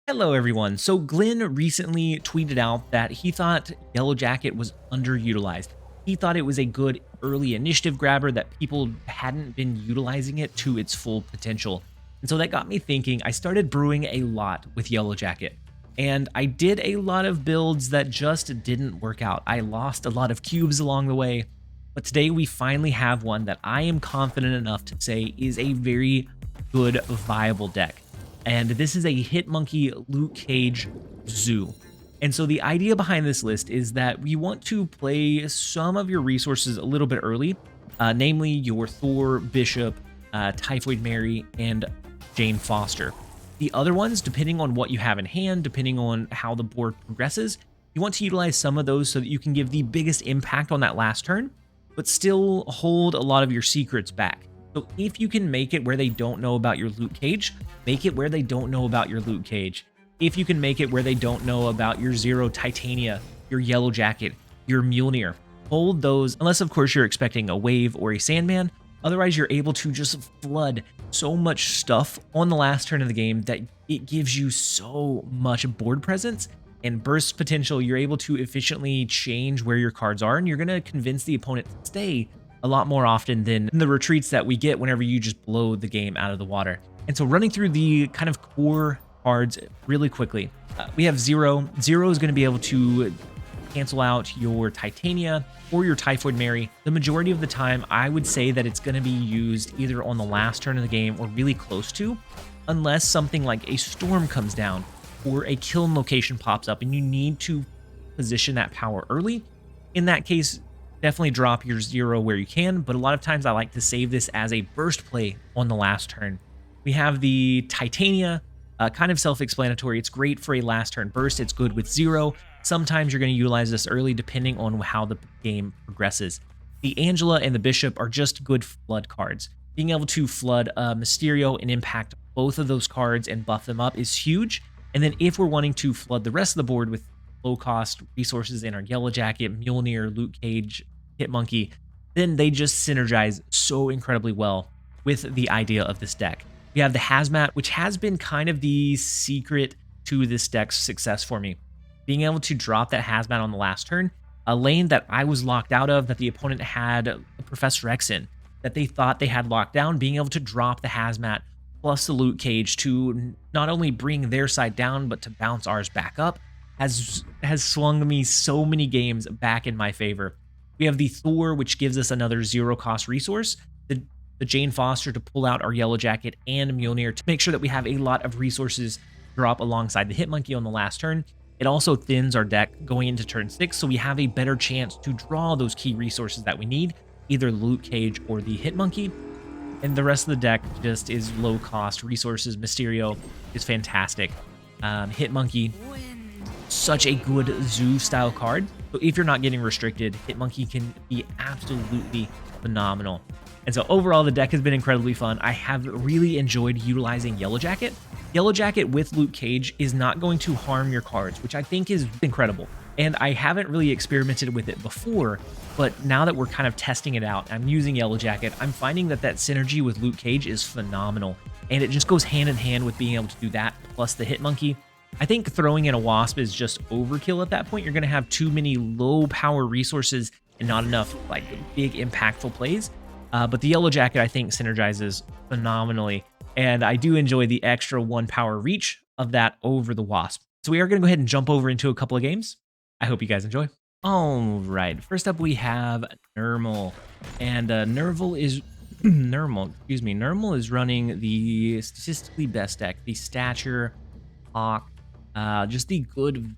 Hello, everyone. So Glenn recently tweeted out that he thought Yellowjacket was underutilized. He thought it was a good early initiative grabber that people hadn't been utilizing it to its full potential. And so that got me thinking. I started brewing a lot with Yellowjacket. And I did a lot of builds that just didn't work out. I lost a lot of cubes along the way. But today we finally have one that I am confident enough to say is a very good, viable deck. And this is a Hitmonkey Luke Cage Zoo. And so the idea behind this list is that we want to play some of your resources a little bit early, namely your Thor, Bishop, Typhoid Mary, and Jane Foster. The other ones, depending on what you have in hand, depending on how the board progresses, you want to utilize some of those so that you can give the biggest impact on that last turn, but still hold a lot of your secrets back. So if you can make it where they don't know about your loot cage, make it where they don't know about your loot cage. If you can make it where they don't know about your Zero Titania, your Yellowjacket, your Mjolnir, hold those, unless of course you're expecting a wave or a Sandman. Otherwise, you're able to just flood so much stuff on the last turn of the game that it gives you so much board presence and burst potential. You're able to efficiently change where your cards are, and you're going to convince the opponent to stay a lot more often than the retreats that we get whenever you just blow the game out of the water. And so running through the kind of core cards really quickly, we have Zero. Zero is going to be able to cancel out your Titania or your Typhoid Mary. The majority of the time, I would say that it's going to be used either on the last turn of the game or really close to, unless something like a storm comes down or a kiln location pops up and you need to position that power early. In that case, definitely drop your Zero where you can, but a lot of times I like to save this as a burst play on the last turn. We have the Titania, kind of self-explanatory. It's great for a last turn burst. It's good with Zero. Sometimes you're going to utilize this early depending on how the game progresses. The Angela and the Bishop are just good flood cards. Being able to flood Mysterio and impact both of those cards and buff them up is huge. And then if we're wanting to flood the rest of the board with low-cost resources in our Yellowjacket, Mjolnir, Luke Cage, Hitmonkey, then they just synergize so incredibly well with the idea of this deck. We have the Hazmat, which has been kind of the secret to this deck's success for me. Being able to drop that Hazmat on the last turn, a lane that I was locked out of, that the opponent had Professor X in, that they thought they had locked down, being able to drop the Hazmat plus the Luke Cage to not only bring their side down, but to bounce ours back up, has swung me so many games back in my favor. We have the Thor, which gives us another zero-cost resource, the Jane Foster to pull out our Yellowjacket and Mjolnir to make sure that we have a lot of resources drop alongside the Hitmonkey on the last turn. It also thins our deck going into turn 6, so we have a better chance to draw those key resources that we need, either the Luke Cage or the Hitmonkey. And the rest of the deck just is low-cost resources. Mysterio is fantastic. Hitmonkey, such a good zoo-style card. So if you're not getting restricted, Hitmonkey can be absolutely phenomenal. And so overall, the deck has been incredibly fun. I have really enjoyed utilizing Yellowjacket. Yellowjacket with Luke Cage is not going to harm your cards, which I think is incredible. And I haven't really experimented with it before, but now that we're kind of testing it out, I'm using Yellowjacket, I'm finding that that synergy with Luke Cage is phenomenal. And it just goes hand in hand with being able to do that, plus the Hitmonkey. I think throwing in a Wasp is just overkill at that point. You're going to have too many low power resources and not enough like big impactful plays. But the Yellowjacket, I think, synergizes phenomenally. And I do enjoy the extra 1 power reach of that over the Wasp. So we are going to go ahead and jump over into a couple of games. I hope you guys enjoy. All right. First up, we have Nermal. And Nermal is... Nermal is running the statistically best deck. The Stature, Hawk, just the good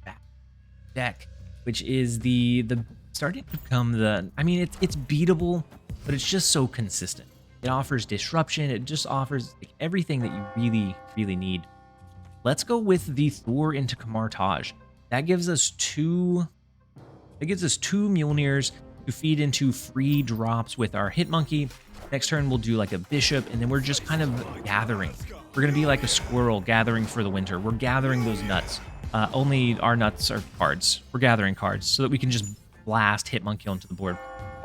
deck, which is the starting to become the... I mean, it's beatable, but it's just so consistent. It offers disruption. It just offers like everything that you really, really need. Let's go with the Thor into Kamartage. That gives us two Mjolnirs to feed into free drops with our Hitmonkey. Next turn, we'll do like a Bishop, and then we're just kind of gathering. We're going to be like a squirrel gathering for the winter. We're gathering those nuts. Only our nuts are cards. We're gathering cards so that we can just blast Hitmonkey onto the board.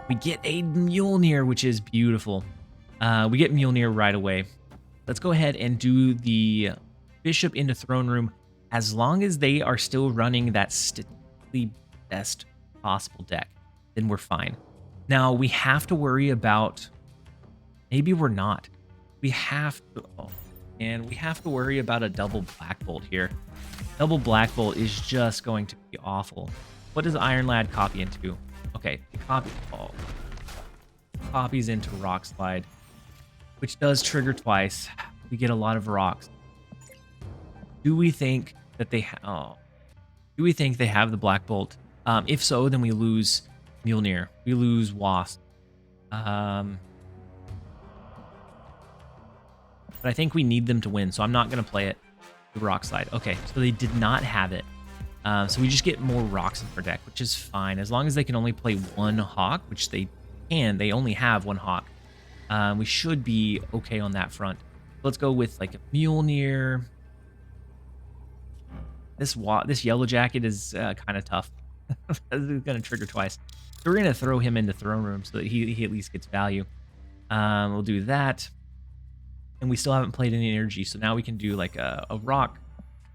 We get a Mjolnir, which is beautiful. We get Mjolnir right away. Let's go ahead and do the Bishop into Throne Room. as long as they are still running that statistically best possible deck, then we're fine. Now, we have to worry about, maybe we're not. We have to, oh, and we have to worry about a double Black Bolt here. Double Black Bolt is just going to be awful. What does Iron Lad copy into? Okay, copies into Rock Slide, which does trigger twice. We get a lot of rocks. Do we think that they do we think they have the Black Bolt? If so, then we lose Mjolnir. We lose Wasp. But I think we need them to win, so I'm not going to play it. The Rock Slide. Okay, so they did not have it. So we just get more rocks in our deck, which is fine. As long as they can only play one Hawk, which they can. They only have one Hawk. We should be okay on that front. Let's go with like a Mjolnir. This Yellowjacket is kind of tough. It's going to trigger twice. So we're going to throw him into Throne Room so that he at least gets value. We'll do that. And we still haven't played any energy, so now we can do like a rock.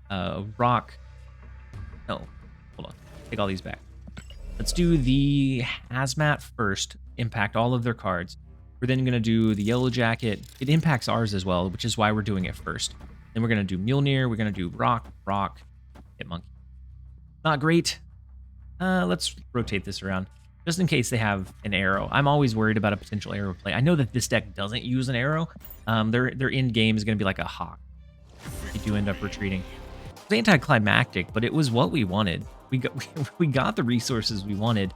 No, hold on. Take all these back. Let's do the Hazmat first. Impact all of their cards. We're then going to do the Yellowjacket. It impacts ours as well, which is why we're doing it first. Then we're going to do Mjolnir. We're going to do Rock, hit Monkey. Not great. Let's rotate this around just in case they have an arrow. I'm always worried about a potential arrow play. I know that this deck doesn't use an arrow. Their end game is going to be like a Hawk. You do end up retreating. It's anticlimactic, but it was what we wanted. We got the resources we wanted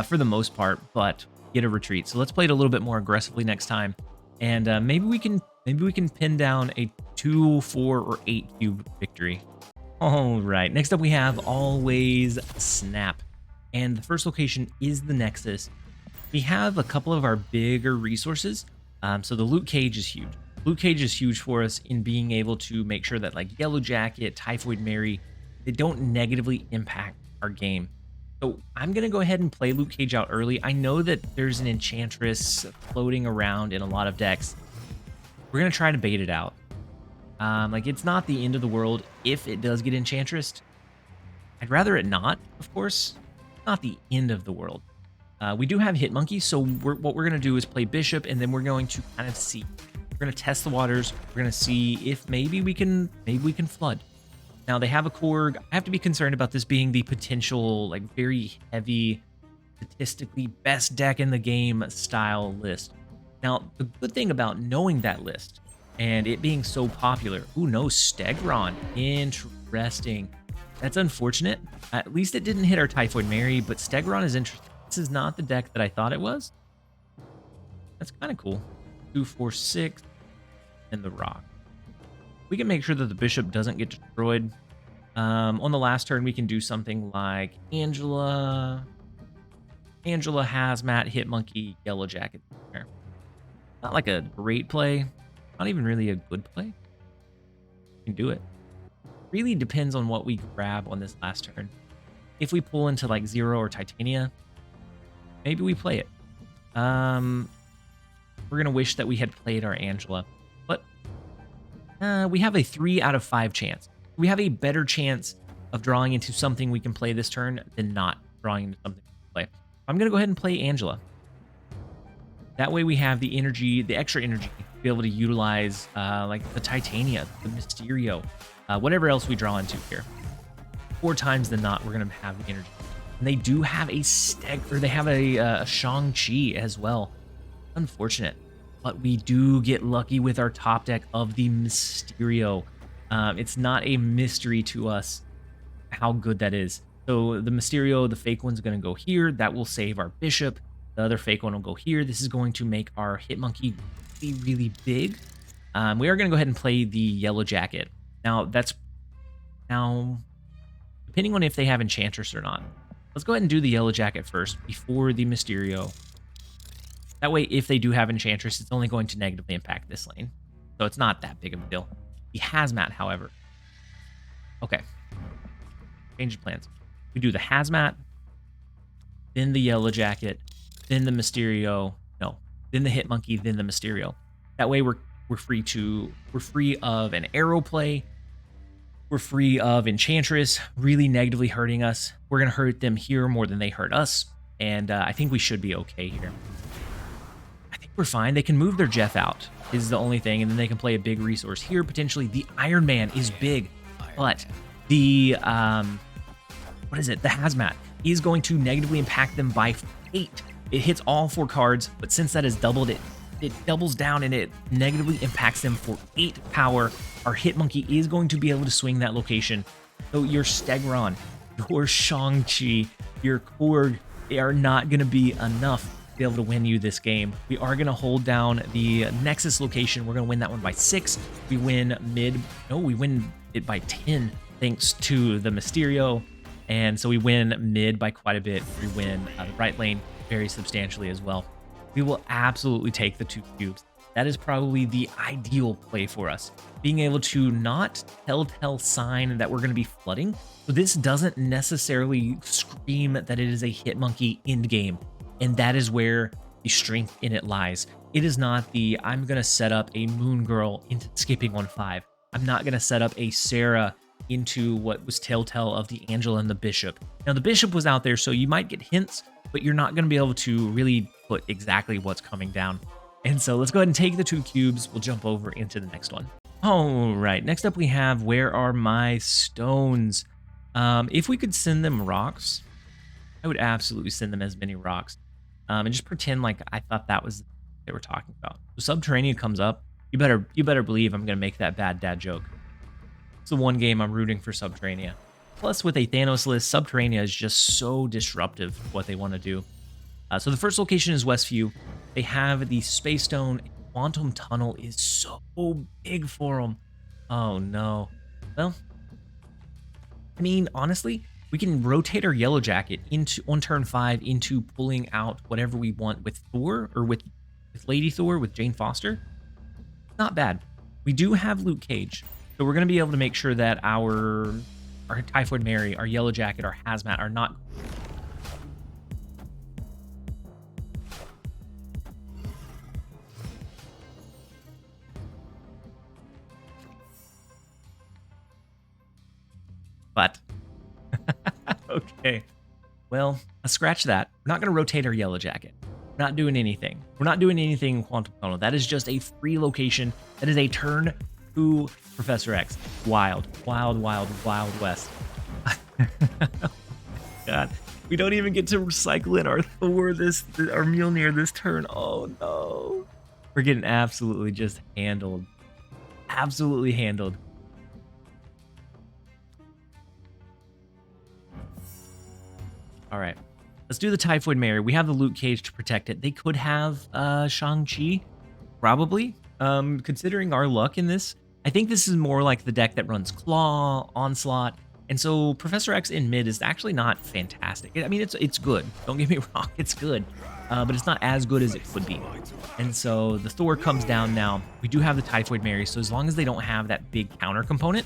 for the most part, but get a retreat. So let's play it a little bit more aggressively next time, and maybe we can pin down a 2, 4, or 8 cube victory. All right, next up we have Always Snap, and the first location is the Nexus. We have a couple of our bigger resources, so the loot cage is huge. Loot cage is huge for us in being able to make sure that like Yellowjacket, Typhoid Mary, they don't negatively impact our game. So I'm going to go ahead and play Loot Cage out early. I know that there's an Enchantress floating around in a lot of decks. We're going to try to bait it out. Like, it's not the end of the world if it does get Enchantress. I'd rather it not, of course. Not the end of the world. We do have Hit Monkey, so what we're going to do is play Bishop, and then we're going to kind of see. We're going to test the waters. We're going to see if maybe we can flood. Now, they have a Korg. I have to be concerned about this being the potential, like, very heavy, statistically best deck in the game style list. Now, the good thing about knowing that list and it being so popular... Ooh, no, Stegron. Interesting. That's unfortunate. At least it didn't hit our Typhoid Mary, but Stegron is interesting. This is not the deck that I thought it was. That's kind of cool. 2, 4, 6, and the Rock. We can make sure that the Bishop doesn't get destroyed. On the last turn, we can do something like Angela, Hazmat, Hit Monkey, Yellowjacket. Not like a great play. Not even really a good play. We can do it. Really depends on what we grab on this last turn. If we pull into like Zero or Titania, maybe we play it. We're going to wish that we had played our Angela. But we have a 3 out of 5 chance. We have a better chance of drawing into something we can play this turn than not drawing into something we can play. I'm going to go ahead and play Angela. That way we have the energy, the extra energy, to be able to utilize like the Titania, the Mysterio, whatever else we draw into here. 4 times than not, we're going to have the energy. And they do have a they have a Shang-Chi as well. Unfortunate. But we do get lucky with our top deck of the Mysterio. It's not a mystery to us how good that is. So the Mysterio, the fake one's going to go here. That will save our Bishop. The other fake one will go here. This is going to make our Hit Monkey really, really big. We are going to go ahead and play the Yellowjacket. Now, depending on if they have Enchantress or not. Let's go ahead and do the Yellowjacket first before the Mysterio. That way, if they do have Enchantress, it's only going to negatively impact this lane. So it's not that big of a deal. The Hazmat, however. Okay. Change of plans. We do the Hazmat, then the Yellowjacket, then the Mysterio. No, then the Hit Monkey, then the Mysterio. That way we're free of an arrow play. We're free of Enchantress really negatively hurting us. We're going to hurt them here more than they hurt us. And I think we should be okay here. I think we're fine. They can move their Jeff out is the only thing. And then they can play a big resource here. Potentially the Iron Man is big. But the, what is it? The Hazmat is going to negatively impact them by 8. It hits all 4 cards. But since that is doubled, it doubles down and it negatively impacts them for 8 power. Our Hitmonkey is going to be able to swing that location. So your Stegron, your Shang-Chi, your Korg, they are not going to be enough to be able to win you this game. We are going to hold down the Nexus location. We're going to win that one by 6. We win mid. No, we win it by 10 thanks to the Mysterio. And so we win mid by quite a bit. We win the right lane very substantially as well. We will absolutely take the 2 cubes. That is probably the ideal play for us. Being able to not telltale sign that we're going to be flooding. So this doesn't necessarily scream that it is a Hitmonkey end game. And that is where the strength in it lies. It is not the, I'm going to set up a Moon Girl into skipping 1/5. I'm not going to set up a Sera into what was telltale of the Angela and the Bishop. Now the Bishop was out there, so you might get hints, but you're not going to be able to really put exactly what's coming down. And so let's go ahead and take the 2 cubes. We'll jump over into the next one. All right, next up we have, where are my stones? If we could send them rocks, I would absolutely send them as many rocks. And just pretend like I thought that was what they were talking about. So Subterranean comes up. You better believe I'm going to make that bad dad joke. It's the one game I'm rooting for Subterranea. Plus, with a Thanos list, Subterranea is just so disruptive of what they want to do. So the first location is Westview. They have the Space Stone. Quantum Tunnel is so big for them. Oh, no. Well, I mean, honestly, we can rotate our Yellowjacket into on turn 5 into pulling out whatever we want with Thor or with Lady Thor, with Jane Foster. Not bad. We do have Luke Cage. So we're going to be able to make sure that our Typhoid Mary, our Yellowjacket, our Hazmat are not... But, okay. Well, let's scratch that. We're not going to rotate our Yellowjacket. We're not doing anything. We're not doing anything in Quantum Tunnel. That is just a free location. That is a turn to Professor X. Wild, wild, wild, wild west. Oh God, we don't even get to recycle in our Thor, our Mjolnir this turn. Oh no, we're getting absolutely just handled. Absolutely handled. All right, let's do the Typhoid Mary. We have the Luke Cage to protect it. They could have Shang-Chi, probably. Considering our luck in this, I think this is more like the deck that runs Claw, Onslaught, and so Professor X in mid is actually not fantastic. I mean, it's good. Don't get me wrong, it's good, but it's not as good as it could be. And so the Thor comes down now. We do have the Typhoid Mary, so as long as they don't have that big counter component,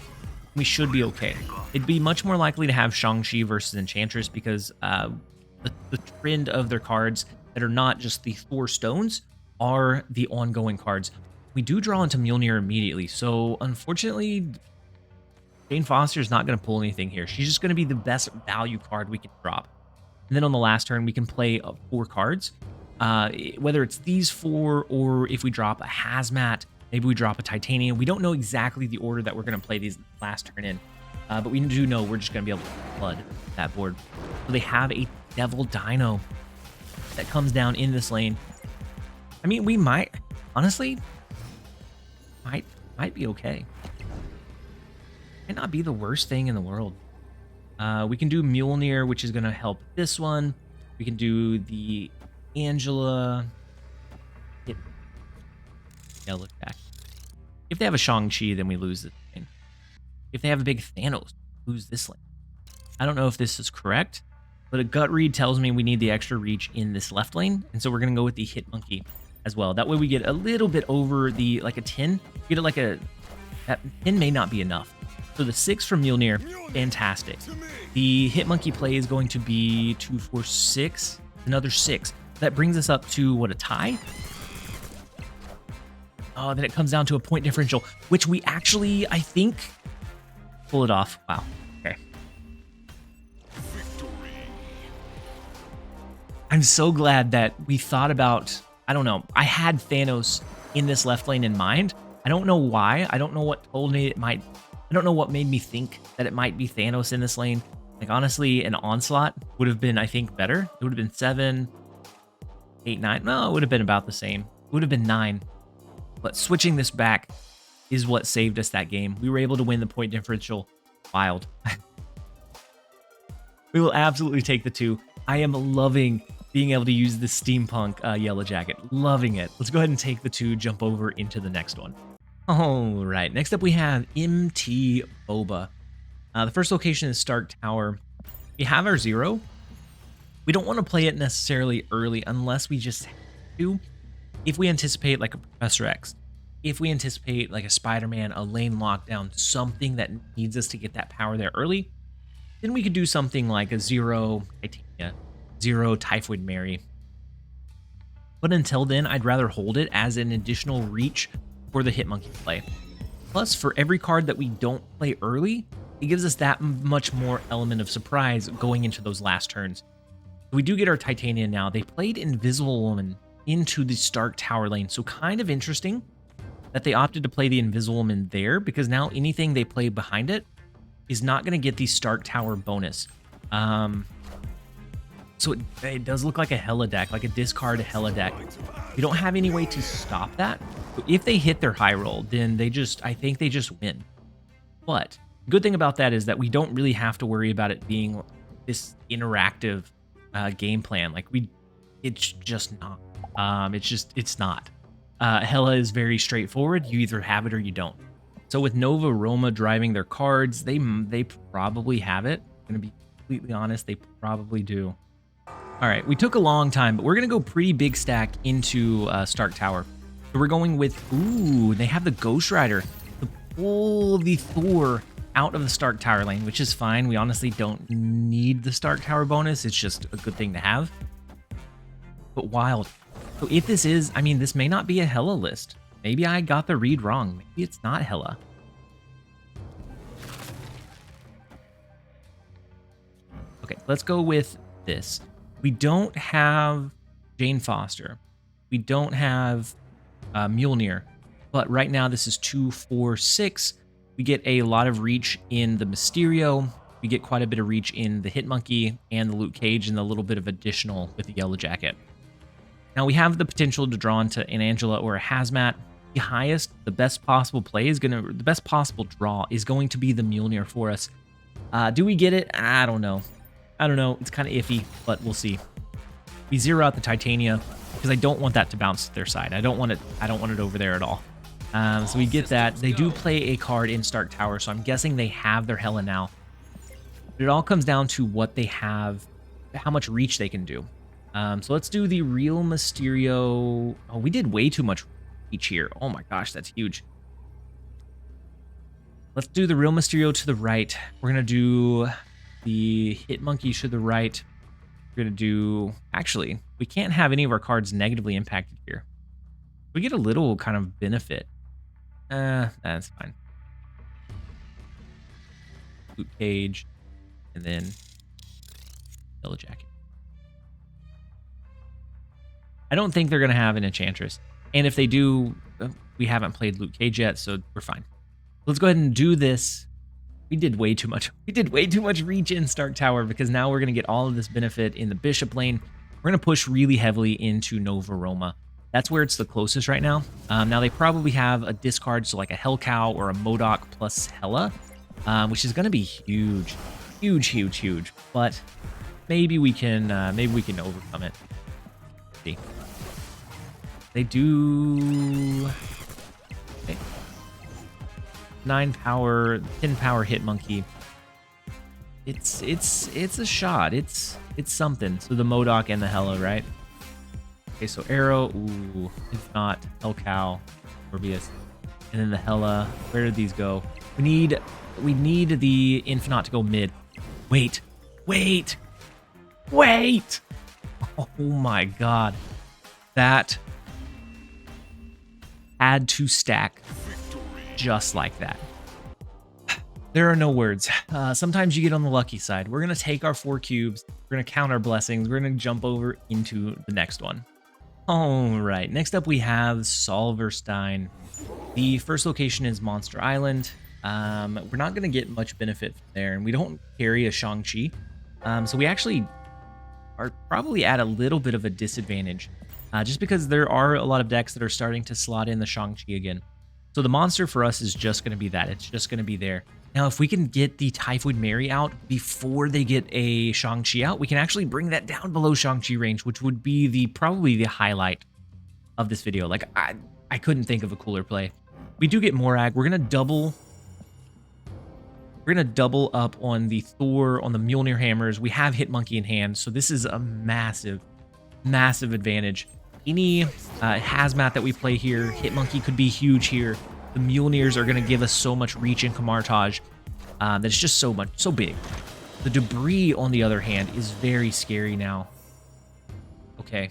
we should be okay. It'd be much more likely to have Shang-Chi versus Enchantress because the trend of their cards that are not just the Thor stones are the ongoing cards. We do draw into Mjolnir immediately, so unfortunately, Jane Foster is not going to pull anything here. She's just going to be the best value card we can drop. And then on the last turn, we can play 4 cards, whether it's these 4 or if we drop a Hazmat, maybe we drop a Titanium. We don't know exactly the order that we're going to play these last turn in, but we do know we're just going to be able to flood that board. So they have a Devil Dino that comes down in this lane. I mean, we might, honestly, might be okay. Might not be the worst thing in the world. We can do Mjolnir, which is going to help this one. We can do the Angela. Yellowjacket. If they have a Shang-Chi, then we lose this lane. If they have a big Thanos, we lose this lane. I don't know if this is correct, but a gut read tells me we need the extra reach in this left lane, and so we're going to go with the Hitmonkey as well. That way we get a little bit over the, like a 10. Get it like a, that 10 may not be enough. So the 6 from Mjolnir, fantastic. The Hitmonkey play is going to be 2, 4, 6, another 6. That brings us up to, what, a tie? Oh, then it comes down to a point differential, which we actually, I think, pull it off. Wow. Okay. I'm so glad that we thought about, I don't know, I had Thanos in this left lane in mind. I don't know why. I don't know what told me it might, I don't know what made me think that it might be Thanos in this lane. Like, honestly, an Onslaught would have been, I think, better. It would have been 7, 8, 9. No, it would have been about the same. It would have been 9. But switching this back is what saved us that game. We were able to win the point differential. Wild. We will absolutely take the 2. I am loving being able to use the steampunk Yellowjacket. Loving it. Let's go ahead and take the 2, jump over into the next one. All right, next up we have MT Boba. The first location is Stark Tower. We have our 0. We don't want to play it necessarily early unless we just have to. If we anticipate like a Professor X, if we anticipate like a Spider-Man, a lane lockdown, something that needs us to get that power there early, then we could do something like a 0 Titania, 0 Typhoid Mary. But until then, I'd rather hold it as an additional reach for the Hitmonkey play. Plus, for every card that we don't play early, it gives us that much more element of surprise going into those last turns. We do get our Titania now. They played Invisible Woman into the Stark Tower lane, so kind of interesting that they opted to play the Invisible Woman there, because now anything they play behind it is not going to get the Stark Tower bonus. So it does look like a Hella deck, like a discard Hella deck. We don't have any way to stop that. So if they hit their high roll, then I think they just win. But the good thing about that is that we don't really have to worry about it being this interactive game plan. Like, it's just not. It's not. Hella is very straightforward. You either have it or you don't. So with Nova Roma driving their cards, they probably have it. I'm gonna be completely honest, they probably do. All right, we took a long time, but we're gonna go pretty big stack into Stark Tower. So we're going with, ooh, they have the Ghost Rider to pull the Thor out of the Stark Tower lane, which is fine. We honestly don't need the Stark Tower bonus. It's just a good thing to have. But wild. So if this is, I mean, this may not be a Hella list. Maybe I got the read wrong. Maybe it's not Hella. Okay, let's go with this. We don't have Jane Foster. We don't have Mjolnir. But right now this is 2, 4, 6. We get a lot of reach in the Mysterio. We get quite a bit of reach in the Hitmonkey and the Luke Cage, and a little bit of additional with the Yellowjacket. Now we have the potential to draw into an Angela or a Hazmat. The highest, the best possible play is the best possible draw is going to be the Mjolnir for us. Do we get it? I don't know. It's kind of iffy, but we'll see. We zero out the Titania because I don't want that to bounce to their side. I don't want it over there at all. So we get that. They do play a card in Stark Tower, so I'm guessing they have their Hella now. But it all comes down to what they have, how much reach they can do. So let's do the real Mysterio. Oh, we did way too much reach here. Oh my gosh, that's huge. Let's do the real Mysterio to the right. We're going to do the Hitmonkey to the right. We're going to do... Actually, we can't have any of our cards negatively impacted here. We get a little kind of benefit. That's fine. Luke Cage. And then Yellowjacket. I don't think they're going to have an Enchantress. And if they do, we haven't played Luke Cage yet, so we're fine. Let's go ahead and do this. We did way too much. We did way too much reach in Stark Tower, because now we're going to get all of this benefit in the Bishop lane. We're going to push really heavily into Nova Roma. That's where it's the closest right now. Now they probably have a discard, so like a Hellcow or a Modok plus Hella, which is going to be huge. Huge, huge, huge. But maybe we can overcome it. Let's see. They do... Okay. 9 power, 10 power Hitmonkey. It's a shot. It's something. So the Modok and the Hella, right? Okay, so Arrow, ooh, if not, Hellcow, Morbius, and then the Hella. Where did these go? We need the Infinite to go mid. Wait. Oh my god. That had to stack just like that. There are no words. Sometimes you get on the lucky side. We're going to take our 4 cubes. We're going to count our blessings. We're going to jump over into the next one. All right. Next up, we have Solverstein. The first location is Monster Island. We're not going to get much benefit from there, and we don't carry a Shang-Chi. So we actually are probably at a little bit of a disadvantage, just because there are a lot of decks that are starting to slot in the Shang-Chi again. So the monster for us is just going to be that. It's just going to be there. Now, if we can get the Typhoid Mary out before they get a Shang-Chi out, we can actually bring that down below Shang-Chi range, which would be probably the highlight of this video. Like, I couldn't think of a cooler play. We do get Morag. We're gonna double up on the Thor, on the Mjolnir hammers. We have Hitmonkey in hand, so this is a massive, massive advantage. Any Hazmat that we play here, Hitmonkey could be huge here. The Mjolnirs are going to give us so much reach and Camartage that it's just so big. The Debris, on the other hand, is very scary now. Okay.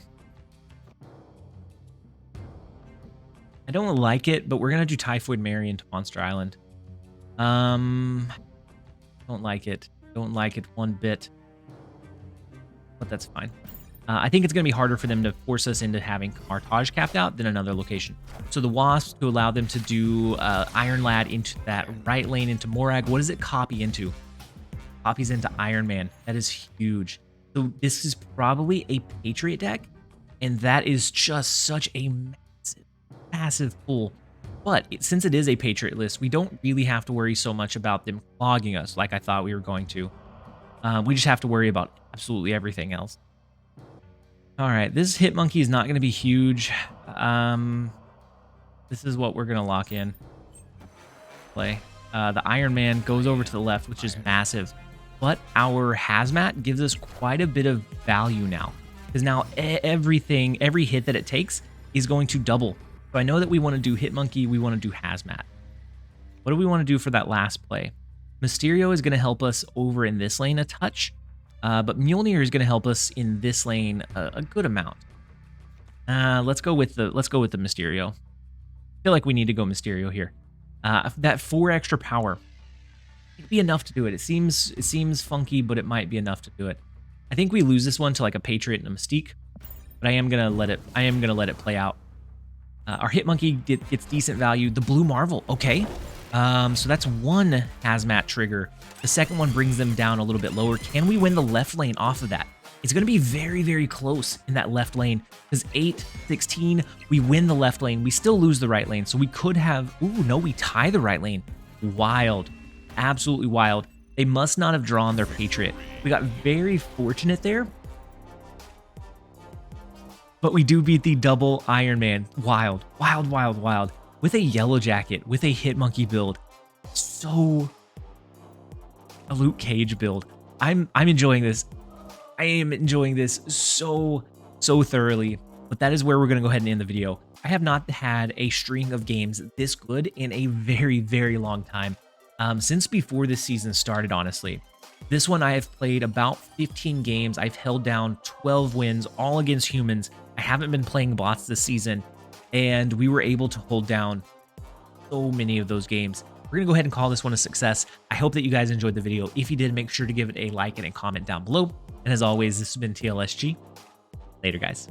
I don't like it, but we're going to do Typhoid Mary into Monster Island. Don't like it. Don't like it one bit. But that's fine. I think it's going to be harder for them to force us into having Camartage capped out than another location. So the Wasp, to allow them to do Iron Lad into that right lane into Morag. What does it copy into? Copies into Iron Man. That is huge. So this is probably a Patriot deck, and that is just such a massive, massive pull. But since it is a Patriot list, we don't really have to worry so much about them clogging us like I thought we were going to. We just have to worry about absolutely everything else. All right, this Hitmonkey is not going to be huge. This is what we're going to lock in. Play. The Iron Man goes over to the left, which is massive. But our Hazmat gives us quite a bit of value now. Because now every hit that it takes is going to double. So I know that we want to do Hitmonkey, we want to do Hazmat. What do we want to do for that last play? Mysterio is going to help us over in this lane a touch. But Mjolnir is going to help us in this lane a good amount. Let's go with the Mysterio. I feel like we need to go Mysterio here. That 4 extra power, it'd be enough to do it. It seems funky, but it might be enough to do it. I think we lose this one to like a Patriot and a Mystique, but I am gonna let it play out. Our Hitmonkey gets decent value. The Blue Marvel, okay. So that's 1 Hazmat trigger. The second one brings them down a little bit lower. Can we win the left lane off of that? It's going to be very, very close in that left lane because 8-16, we win the left lane. We still lose the right lane. So we could have, ooh, no, we tie the right lane. Wild. Absolutely wild. They must not have drawn their Patriot. We got very fortunate there. But we do beat the double Iron Man. Wild, wild, wild, wild. With a Yellowjacket, with a Hitmonkey build. So a Luke Cage build. I'm enjoying this. I am enjoying this so thoroughly. But that is where we're going to go ahead and end the video. I have not had a string of games this good in a very, very long time. Since before this season started, honestly. This one I have played about 15 games. I've held down 12 wins, all against humans. I haven't been playing bots this season, and we were able to hold down so many of those games. We're going to go ahead and call this one a success. I hope that you guys enjoyed the video. If you did, make sure to give it a like and a comment down below. And as always, this has been TLSG. Later, guys.